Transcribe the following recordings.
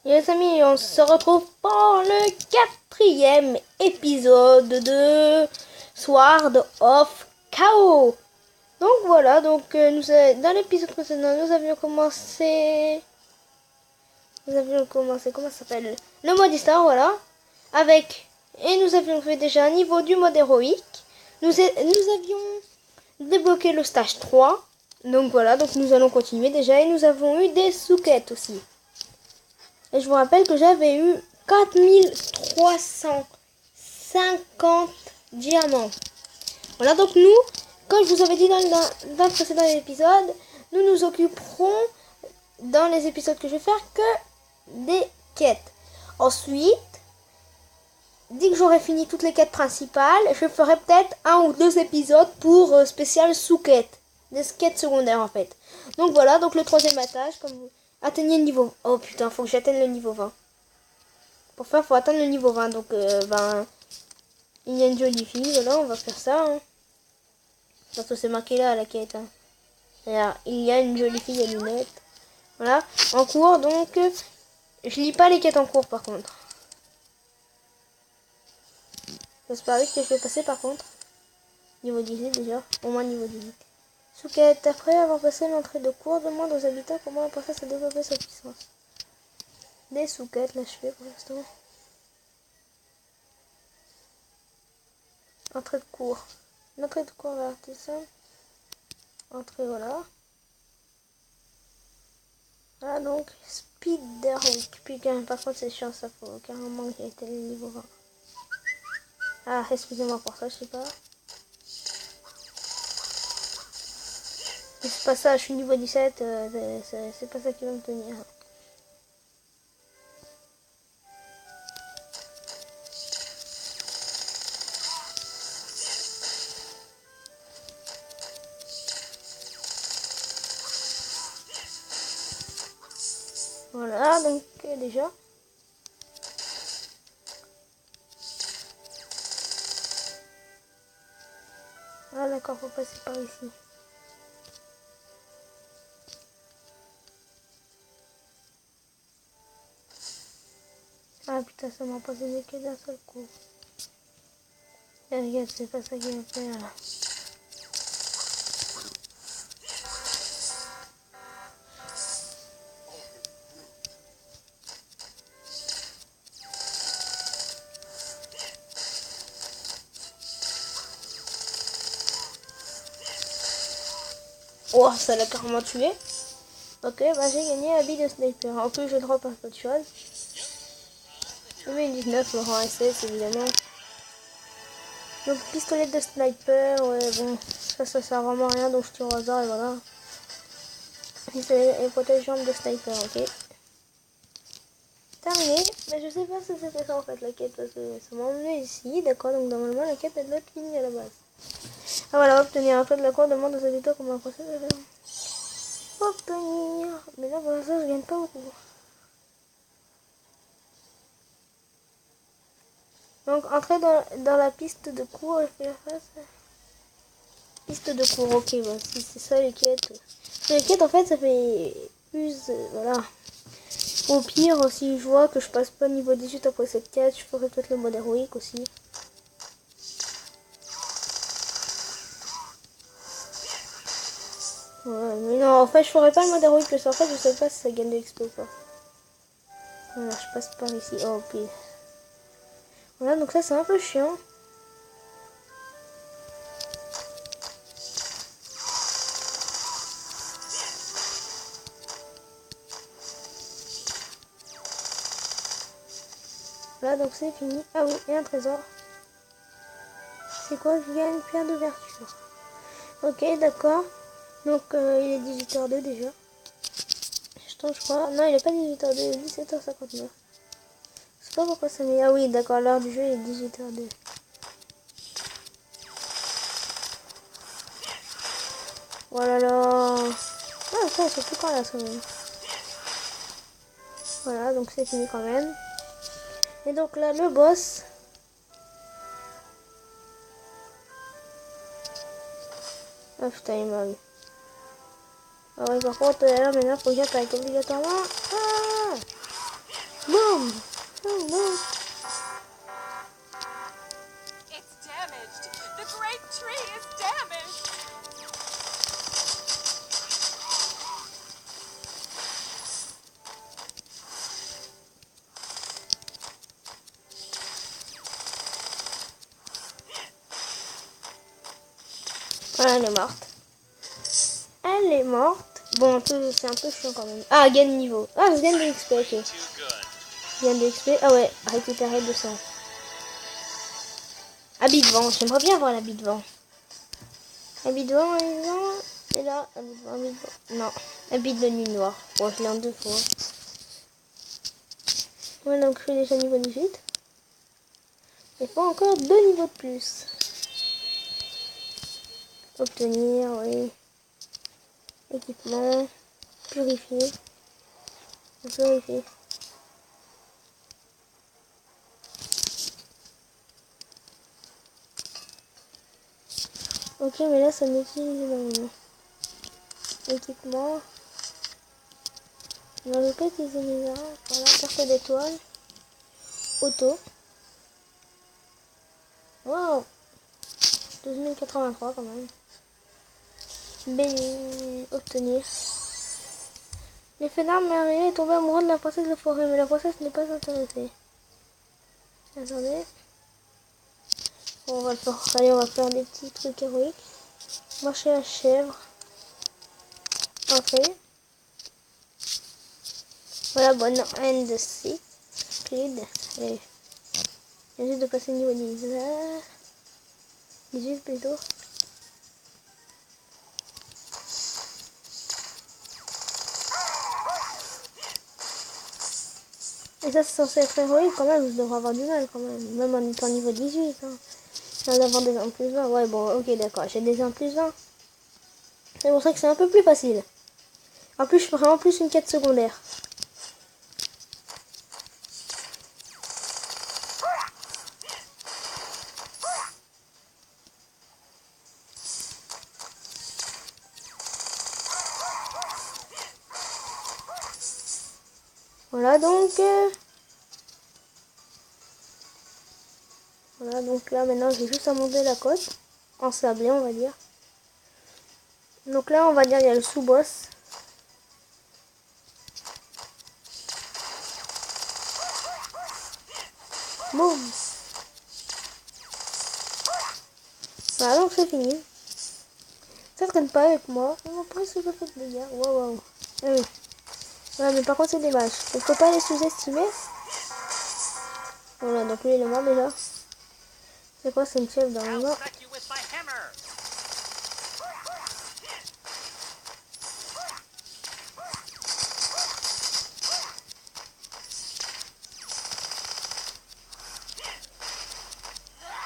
Et les amis, on se retrouve pour le quatrième épisode de Sword of Chaos. Donc voilà, dans l'épisode précédent, comment ça s'appelle? Le mode histoire, voilà. Et nous avions fait déjà un niveau du mode héroïque. Nous avions débloqué le stage 3. Donc voilà, donc nous allons continuer déjà. Et nous avons eu des souquettes aussi. Et je vous rappelle que j'avais eu 4350 diamants. Voilà, donc nous, comme je vous avais dit dans le précédent épisode, nous nous occuperons dans les épisodes que je vais faire que des quêtes. Ensuite, dès que j'aurai fini toutes les quêtes principales, je ferai peut-être 1 ou 2 épisodes pour spécial sous-quêtes. Des quêtes secondaires en fait. Donc voilà, donc le troisième étage, comme vous atteignez le niveau... Oh putain, faut que j'atteigne le niveau 20. Pour faire, faut atteindre le niveau 20. Donc, il y a une jolie fille, voilà, on va faire ça. Hein. Parce que c'est marqué là à la quête. Hein. Alors, il y a une jolie fille à lunettes. Voilà, en cours, donc, je lis pas les quêtes en cours par contre. J'espère vite que je vais passer par contre. Niveau 18 déjà, au moins niveau 18. Sous-quête, après avoir passé l'entrée de cours, demande aux habitants comment la princesse a développé sa puissance. Des sous-quêtes, là je fais pour l'instant. Entrée de cours. L'entrée de cours vers l'artisan. Entrée, voilà. Voilà donc, speed d'heroic. Puis par contre c'est chiant, ça faut carrément que j'ai été le niveau 20. Ah, excusez-moi pour ça, je sais pas. C'est pas ça, je suis niveau 17, c'est pas ça qui va me tenir. Voilà, donc déjà. Ah d'accord, faut passer par ici. Ah putain, ça m'a pas donné que d'un seul coup. Et regarde, c'est pas ça qui va faire là. Oh, ça l'a carrément tué. Ok, bah j'ai gagné habit de sniper. En plus, je drop un peu de choses. Je mets une 19, Laurent SS évidemment. Donc, pistolet de sniper, ouais, bon, ça sert vraiment à rien, donc je tire au hasard et voilà. Pistolet et protège jambes de sniper, ok. Terminé, mais je sais pas si c'était ça en fait la quête, parce que ça m'a emmené ici, d'accord, donc normalement la quête elle doit être finie à la base. Ah voilà, obtenir un peu de la cour demande aux habitants comment procéder. Obtenir, mais là pour l'instant je gagne pas beaucoup. Donc entrer dans la piste de cours et faire face. Piste de cours, ok, bon, si c'est ça les quêtes. Les quêtes en fait ça fait plus, voilà. Au pire, si je vois que je passe pas niveau 18 après cette quête, je ferai peut-être le mode héroïque aussi. Ouais, mais non, en fait je ferai pas le mode héroïque parce qu'en fait je sais pas si ça gagne de l'XP ou pas. Voilà, je passe par ici. Oh, ok. Voilà, donc ça c'est un peu chiant. Voilà, donc c'est fini. Ah oui, et un trésor. C'est quoi? Je gagne une pierre d'ouverture. Ok, d'accord. Donc il est 18h02 déjà. Je crois. Non, il est pas 18h02, il est 17h59. Je sais pas pourquoi ça met. Ah oui, d'accord, l'heure du jeu est 18h02. Voilà là. Ah, ça, c'est plus quand la semaine. Voilà, donc c'est fini quand même. Et donc là, le boss. Ah putain, il m'a eu. Ah oui, par contre, là maintenant, faut que j'attaque obligatoirement. Ah Boum. Oh non. It's damaged. The great tree is damaged. Voilà, elle est morte. Elle est morte. Bon, c'est un peu chiant quand même. Ah, gain de niveau. Ah, je gagne de l'XP, ok. Je gagne de l'XP. Ah ouais, récupérer 200. Habit de vent, j'aimerais bien avoir l'habit de vent. Habit de vent, et là, habit de vent, habit de vent. Non, habit de nuit noire. Bon, je l'ai en 2 fois. Ouais, donc je suis déjà niveau 18. Et pas encore 2 niveaux de plus. Obtenir, oui. Équipement. Purifier. Purifier. Ok, mais là, ça m'utilise énormément. Équipement. On va pas utiliser les armes. Voilà, carte d'étoile. Auto. Wow. 12083 quand même. Obtenir. L'effet d'arme Marie est tombé amoureux de la princesse de la forêt, mais la princesse n'est pas intéressée. Attendez. Bon, on va le faire. Allez, on va faire des petits trucs héroïques. Marcher à chèvre. Entrée. Voilà, bonne end de site. Speed. Allez. Il y a juste de passer niveau 10. 18 plutôt. Et ça, c'est censé être héroïque quand même. Je devrais avoir du mal quand même. Même en étant niveau 18. Hein. J'ai d'avoir des 1 plus 20. Ouais, bon, ok, d'accord. J'ai des 1 plus 20. C'est pour ça que c'est un peu plus facile. En plus, je ferai en plus une quête secondaire. Voilà donc. Voilà donc là maintenant j'ai juste à monter la côte. Ensablée on va dire. Donc là on va dire il y a le sous-boss. Boum. Voilà donc c'est fini. Ça traîne pas avec moi. On m'a presque pas fait de dégâts. Waouh. Ah oui. Ouais, mais par contre c'est dommage. On peut pas les sous-estimer. Voilà donc lui il est mort déjà. C'est quoi, c'est une chef dans le main.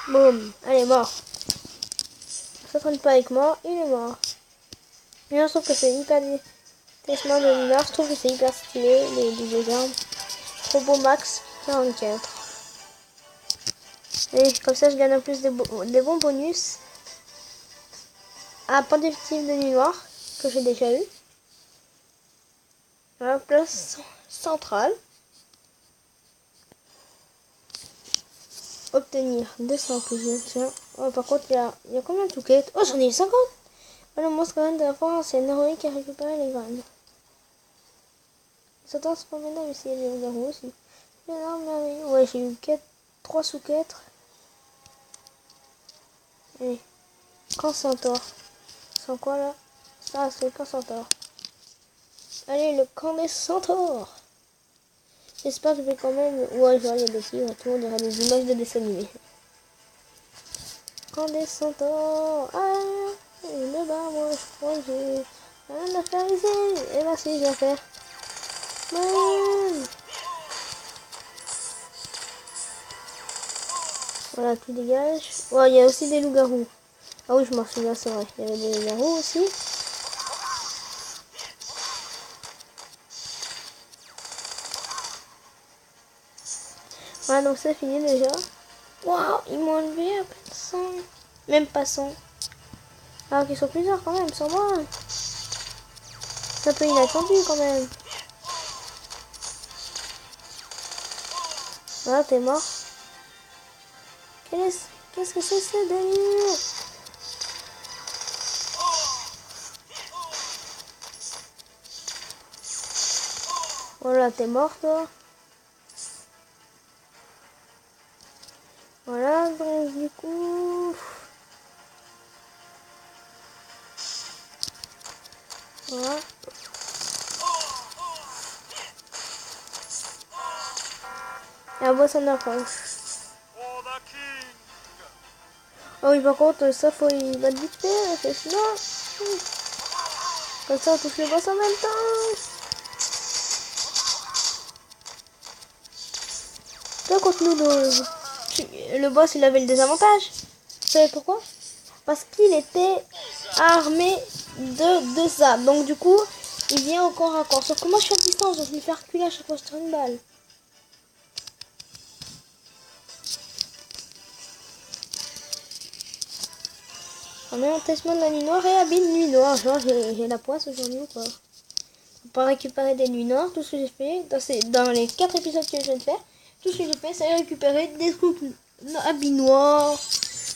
Boum, elle est morte. Ça traîne pas avec moi, il est mort. Mais je trouve que c'est hyper testament de l'univers, je trouve que c'est hyper stylé, les deux armes. Robot max 44. Et comme ça je gagne en plus des bons bonus. À Penditif de nuit noire, que j'ai déjà eu. À la place centrale. Obtenir 200 plus. Tiens. Oh, par contre, il y a combien de touquettes? Oh, j'en ai eu 50. Oh, le monstre graine de la forêt, c'est une héroïne qui a récupéré les graines. Ça tente pas maintenant, mais c'est les loups aussi. Ouais, j'ai eu 3 sous 4. Allez. Camp centaure. C'est quoi là? Ça, c'est le camp centaure. Allez, le camp des centaures. J'espère que je vais quand même. Ouais, je regarde dessus, tout le monde aura des images de dessins animés. Camp des centaures. Ah, le bas, moi je crois que j'ai rien à faire ici. Et là, si, je vais faire. Voilà, tout dégage. Ouais, il y a aussi des loups-garous. Ah oui, je m'en souviens, c'est vrai. Il y avait des loups-garous aussi. Voilà, donc c'est fini déjà. Waouh, ils m'ont enlevé à peine 100. Même pas 100. Alors qu'ils sont plusieurs quand même, sans moi. C'est un peu inattendu quand même. Voilà, t'es mort. Qu'est-ce que c'est ce délire? Voilà, t'es mort, toi. Voilà, donc du coup... Voilà. La boîte s'en approche. Ah oui, par contre, ça, faut y va vite fait, parce que sinon... Comme ça, on touche le boss en même temps. Toi, contre nous, le boss, il avait le désavantage. Vous savez pourquoi? Parce qu'il était armé de deux armes. Donc, du coup, il vient au corps à corps. Sauf que moi, je suis à distance, donc je me fais reculer à chaque fois que je tire une balle. On est en test mode la nuit noire et habile nuit noire. Genre, j'ai la poisse aujourd'hui ou quoi? Pour pas récupérer des nuits noires, tout ce que j'ai fait, dans les 4 épisodes que je viens de faire, tout ce que j'ai fait, c'est récupérer des trucs habits noirs,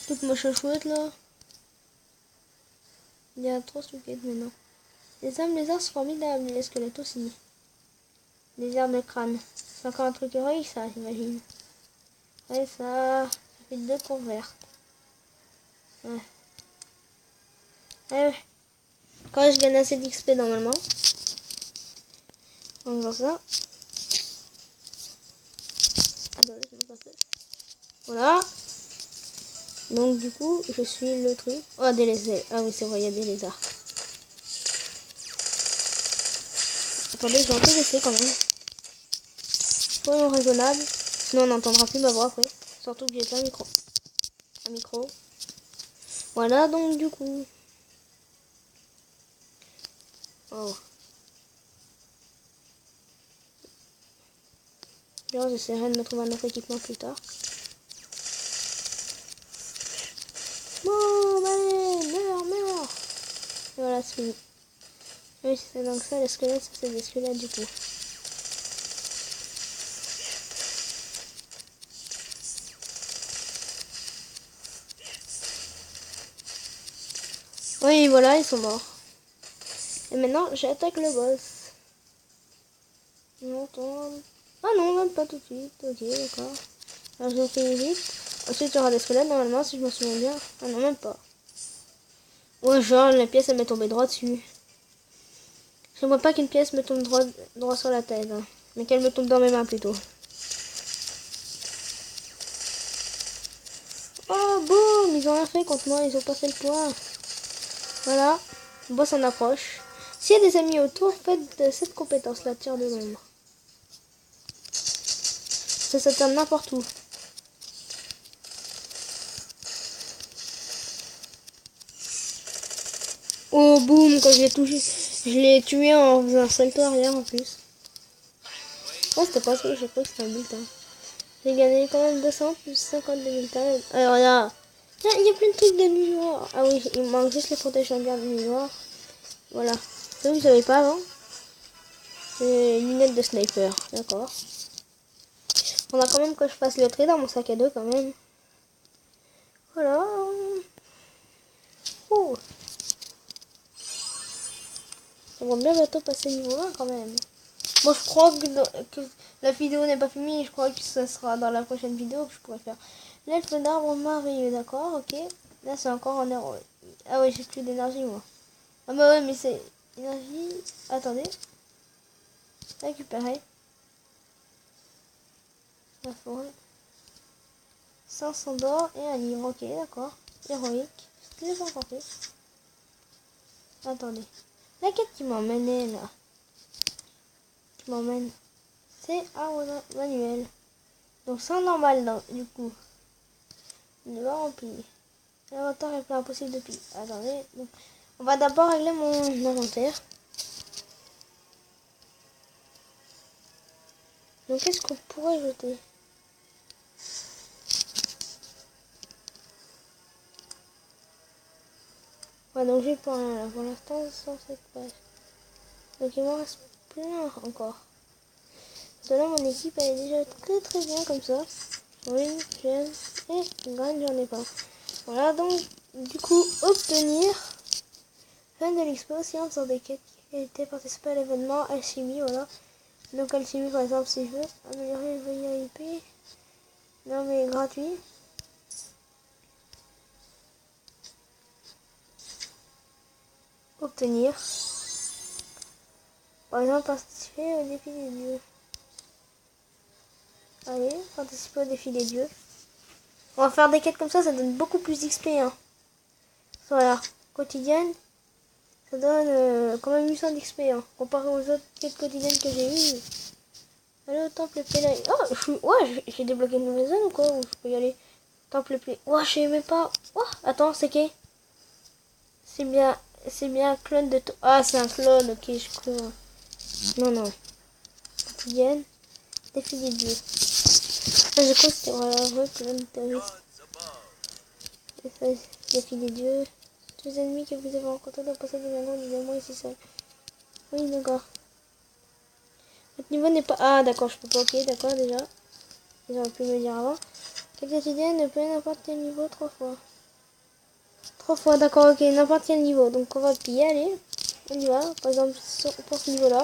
toute machin chouette là. Il y a 3 squelettes maintenant. Les armes lézards sont formidables, les squelettes aussi. Les armes de crâne. C'est encore un truc héroïque ça, j'imagine. Ouais, ça fait 2 convertes. Ouais. Ouais. Quand je gagne assez d'XP normalement. On va voir ça. Attendez, je vais passer. Voilà. Donc du coup, je suis le truc. Oh, des lézards. Ah oui, c'est vrai, il y a des lézards. Attendez, je vais un peu laisser quand même. Soyons raisonnables. Sinon, on n'entendra plus ma voix après. Surtout que j'ai pas un micro. Un micro. Voilà, donc du coup. Oh. Genre, j'essaierai de me trouver un autre équipement plus tard. Bon, allez, meurs. Et voilà, c'est fini. Oui, c'est donc ça, les squelettes, ça c'est des squelettes du coup. Oui, voilà, ils sont morts. Et maintenant, j'attaque le boss. Non, attends. Ah non, même pas tout de suite. Ok, d'accord. Alors, je fais vite. Ensuite, il y aura des squelettes, normalement, si je me souviens bien. Ah non, même pas. Ouais, genre, la pièce, elle m'est tombée droit dessus. Je ne vois pas qu'une pièce me tombe droit sur la tête. Hein. Mais qu'elle me tombe dans mes mains, plutôt. Oh, boum! Ils ont rien fait contre moi, ils ont passé le point. Voilà. Le boss en approche. S'il y a des amis autour, faites cette compétence-là, tir de l'ombre. Ça s'atteint n'importe où. Oh boum, quand je l'ai touché, je l'ai tué en faisant un salto arrière en plus. Oh, c'était pas ça, j'ai cru que c'était un bulletin. J'ai gagné quand même 200 plus 50 de bulletins. Alors là, il y a plein de trucs de nuit noire. Ah oui, il me manque juste les protèges en garde de nuit noire. Voilà. Ça vous savez pas avant? C'est une lunette de sniper, d'accord. On a quand même que je fasse le trait dans mon sac à dos quand même. Voilà. Oh. J'aimerais bien bientôt passer niveau 1 quand même. Bon, je crois que la vidéo n'est pas finie. Je crois que ça sera dans la prochaine vidéo que je pourrais faire. L'elfe d'arbre merveilleux, d'accord, ok. Là, c'est encore en héros. Ah oui, j'ai plus d'énergie, moi. Ah bah ouais, mais c'est... Énergie... Attendez. Récupérer. La forêt. 500 d'or et un livre, ok, d'accord. Héroïque. Ce que j'ai pas encore fait. Attendez. La quête qui m'emmène là. Qui m'emmène. C'est un manuel. Donc c'est normal, du coup. Le bas rempli. L'inventaire est plein impossible depuis. Attendez. Donc, on va d'abord régler mon inventaire. Donc qu'est-ce qu'on pourrait jeter? Ouais, donc j'ai pas rien là. Pour l'instant, 107 pages. Donc il m'en reste plein encore. Là, mon équipe, elle est déjà très bien comme ça. Oui, j'aime. Et graine, j'en ai pas. Voilà, donc, du coup, obtenir. Fin de l'expo, science sur des quêtes. Qualité, participer à l'événement, alchimie, voilà. Donc, alchimie, par exemple, si je veux. Améliorer le VIP. Non, mais gratuit. Obtenir. Par exemple, participer au défi des dieux. Allez, participer au défi des dieux. On va faire des quêtes comme ça donne beaucoup plus d'XP. Hein. Voilà, quotidienne, ça donne quand même 800 d'XP. Hein, comparé aux autres quêtes quotidiennes que j'ai eues. Allez au temple Pélay. Oh, ouais, j'ai débloqué une nouvelle zone ou quoi? Ou je peux y aller? Temple Pélay. Ouais, je sais même pas. Oh, attends, c'est qui? C'est bien un clone de... Ah, c'est un clone, ok, je crois. Non. Quotidienne, défi des dieux. Ah, je crois que c'était voilà, clone terroriste. Et ça, défi des dieux. Tous les ennemis que vous avez rencontrés doivent posséder des dragons évidemment ici seul. Oui, d'accord. Votre niveau n'est pas... Ah, d'accord, je peux pas. Ok, d'accord, déjà. Ils auraient pu me le dire avant. Quel quotidien ne peut n'importe quel niveau 3 fois. 3 fois, d'accord, ok, n'importe quel niveau. Donc on va piller, allez. On y va. Par exemple, pour ce niveau-là.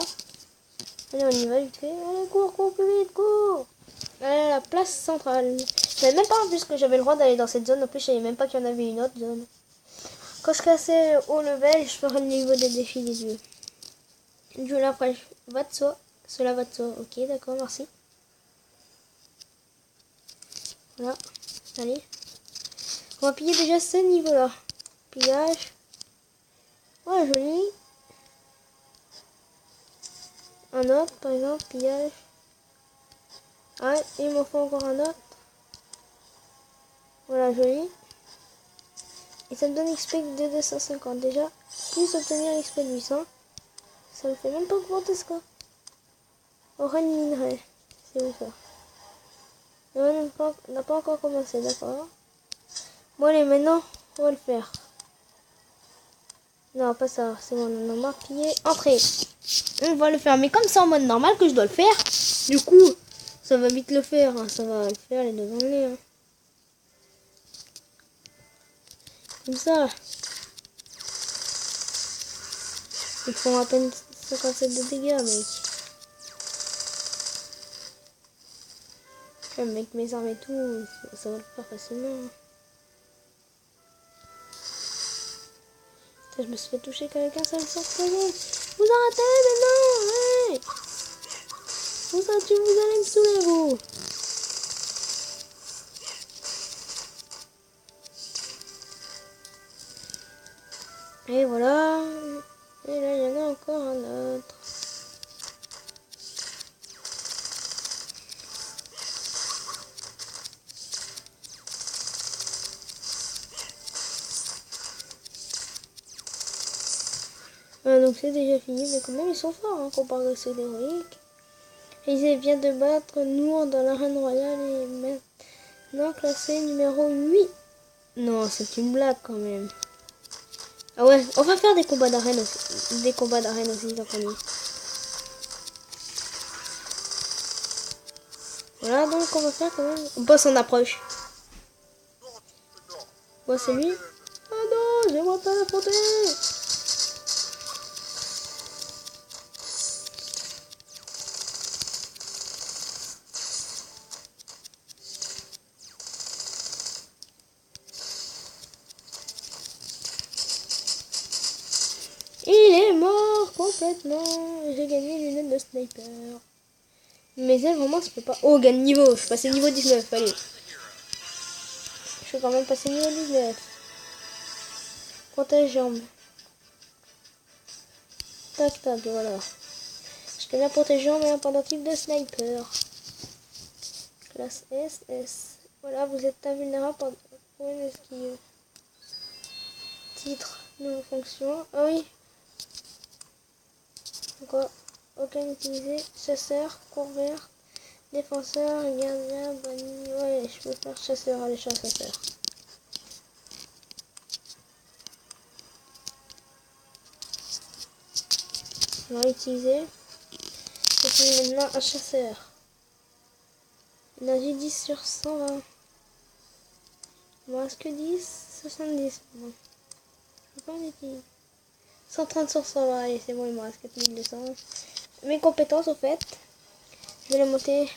Allez, on y va vite fait. Allez, cours, plus vite, cours. Allez, à la place centrale. Je savais même pas en plus que j'avais le droit d'aller dans cette zone. En plus, je savais même pas qu'il y en avait une autre zone. Quand je cassais au level, je ferai le niveau des défis des dieux. Du là après, va de soi. Cela va de soi. Ok, d'accord, merci. Voilà. Allez. On va piller déjà ce niveau-là. Pillage. Ouais, joli. Un autre, par exemple, pillage. Ah, il m'en faut encore un autre. Voilà, joli. Et ça me donne XP de 250 déjà. Plus obtenir XP de 800. Ça me fait même pas augmenter ce quoi. Orange minerai. C'est où ça? Non, on n'a pas encore commencé, d'accord. Bon, allez, maintenant, on va le faire. Non, pas ça. C'est bon, on a marre piller. Entrée. On va le faire. Mais comme c'est en mode normal que je dois le faire, du coup, ça va vite le faire. Hein. Ça va le faire les deux anglais. Hein. Comme ça. Ils font à peine 57 de dégâts, mec. Avec mes armes et tout, ça va le faire facilement. Je me suis fait toucher qu'avec un seul sort. Vous arrêtez maintenant, ouais. Vous allez me saouler, vous. Et voilà. Et là, il y en a encore un autre. Ah, donc c'est déjà fini, mais quand même ils sont forts hein, comparé à ceux d'héroïque. Ils viennent de battre Nour dans l'arène royale et maintenant classé numéro 8. Non, c'est une blague quand même. Ah ouais, on va faire des combats d'arène aussi. Des combats d'arène aussi, tant qu'on y est. Voilà, donc on va faire quand même. Boss en approche. Ouais, c'est lui. Oh non, j'aimerais pas l'affronter. Il est mort complètement. J'ai gagné une lunette de sniper. Mais elle vraiment ça peut pas. Oh, gagne niveau. Je suis passé niveau 19. Allez. Je suis quand même passé niveau 19. Protège jambe. Tac tac, voilà. Je connais un protège jambe et un pendentif de sniper. Classe SS. Voilà, vous êtes invulnérable pour une esquive. Titre, nouvelle fonction. Ah oui. Quoi? Aucun utilisé. Chasseur, cour verte, défenseur, gardien, banni. Ouais, je peux faire chasseur. Allez, chasseur. On va utiliser. Et puis maintenant un chasseur. Énergie 10 sur 120. Il me reste que 10, 70. Bon. Je peux pas mettre 130 sur 120. Allez, c'est bon, il me reste 4200. Mes compétences, au fait, je vais les monter.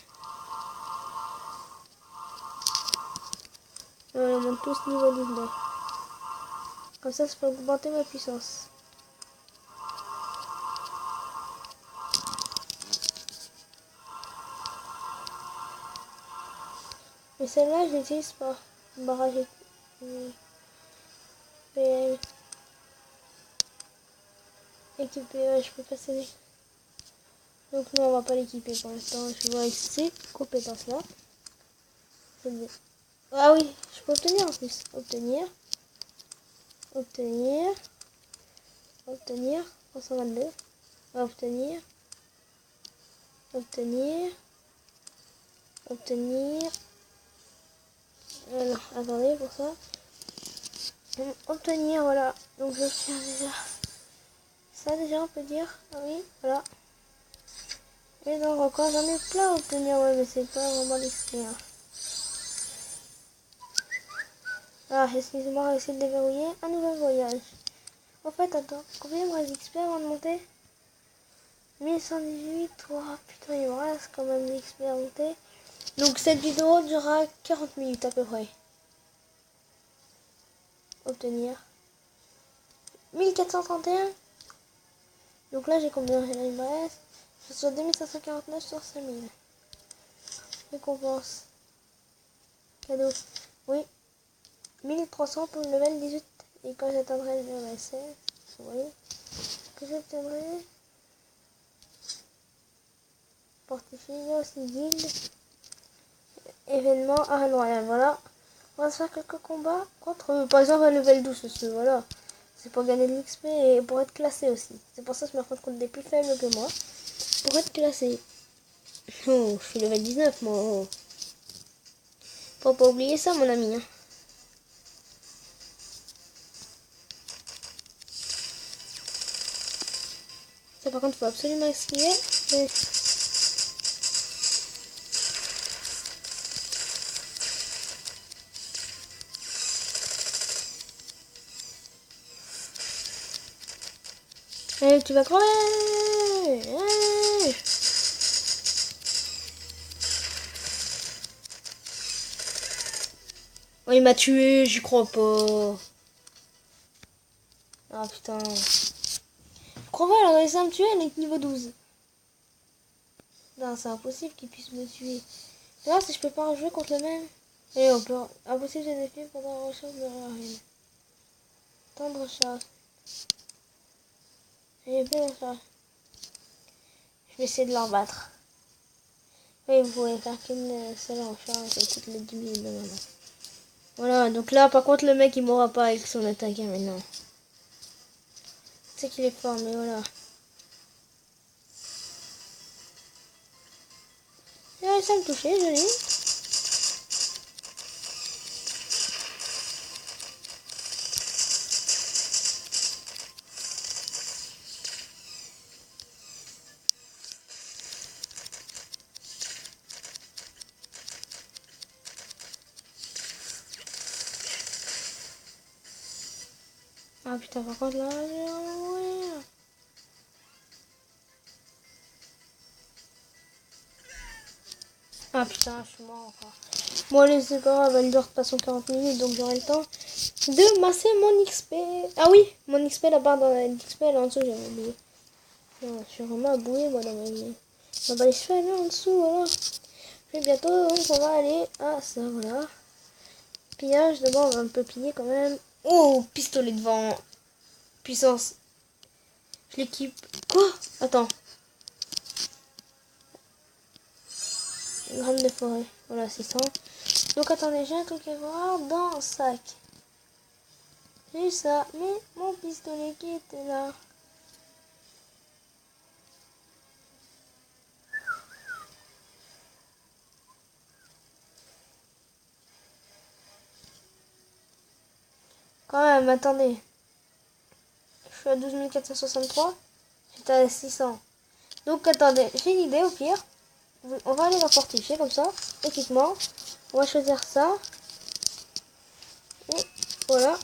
Je les monte tous niveau 19. Comme ça peut augmenter ma puissance. Mais celle-là, je l'utilise pas. Barrage PM. Équipé, ouais, je peux passer. Donc non, on va pas l'équiper pour l'instant. Je vois avec ces compétences-là. Ah oui, je peux obtenir en plus. Obtenir. 322. Obtenir. Non, attendez pour ça. Obtenir, voilà. Donc je tiens déjà. Ça déjà on peut dire. Ah oui, voilà. Et donc encore j'en ai plein à obtenir, ouais, mais c'est pas vraiment l'XP. Hein. Ah, excusez-moi, on va essayer de déverrouiller un nouvel voyage. En fait, attends, combien il me reste d'XP avant de monter? 1118, oh, putain, il me reste quand même d'XP à monter. Donc cette vidéo durera 40 minutes à peu près. Obtenir. 1431. Donc là, j'ai combien? Il me reste. Je suis sur 2549 sur 5000. Récompense. Cadeau. Oui. 1300 pour le level 18. Et quand j'atteindrai le level 16, vous voyez, que j'obtiendrai. Fortifié aussi guilde. Événement arène royale. Voilà. On va se faire quelques combats contre, par exemple, un level 12. Parce que voilà. C'est pour gagner de l'XP et pour être classé aussi. C'est pour ça que je me rencontre contre des plus faibles que moi. Pour être classé. Oh, je suis level 19 moi. Oh. Faut pas oublier ça mon ami. Hein. Ça par contre faut absolument esquiver. Mais... Allez, tu vas crever. Allez. Oh, il m'a tué, j'y crois pas. Ah putain. Je crois pas, elle a réussi à me tuer, elle est niveau 12. Non, c'est impossible qu'il puisse me tuer. C'est voir si je peux pas rejouer contre le même. Et on peut... Impossible de défier pendant la recharge de l'arène. Temps de recharge. J'ai plus de recharge. Je vais essayer de leur battre. Oui, vous pouvez faire qu'une seule recharge et toutes les 10 minutes de moment. Voilà, donc là, par contre, le mec, il mourra pas avec son attaque, hein, maintenant. C'est qu'il est fort, mais voilà. Il a réussi à me toucher, joli. Ah putain, par contre, là, je vais mourir. Ah putain, je suis mort encore. Bon, allez, c'est pas grave, elle dure de toute façon 40 minutes, donc j'aurai le temps de masser mon XP. Ah oui, mon XP, la barre dans l'XP, elle est en dessous, j'avais oublié. Non, je suis vraiment aboué, moi, dans ma vie. On va les cheveux là en dessous, voilà. Puis bientôt, donc, on va aller à ça, voilà. Pillage, d'abord, on va un peu piller quand même. Oh, pistolet de vent. Puissance. Je l'équipe. Quoi? Attends. Gramme de forêt. Voilà, 600. Donc, attendez, j'ai un truc à voir dans un sac. J'ai eu ça, mais mon pistolet qui était là. Quand même, attendez. Je suis à 12 463. J'étais à 600. Donc, attendez, j'ai une idée au pire. On va aller dans fortifier comme ça. Équipement. On va choisir ça. Et voilà.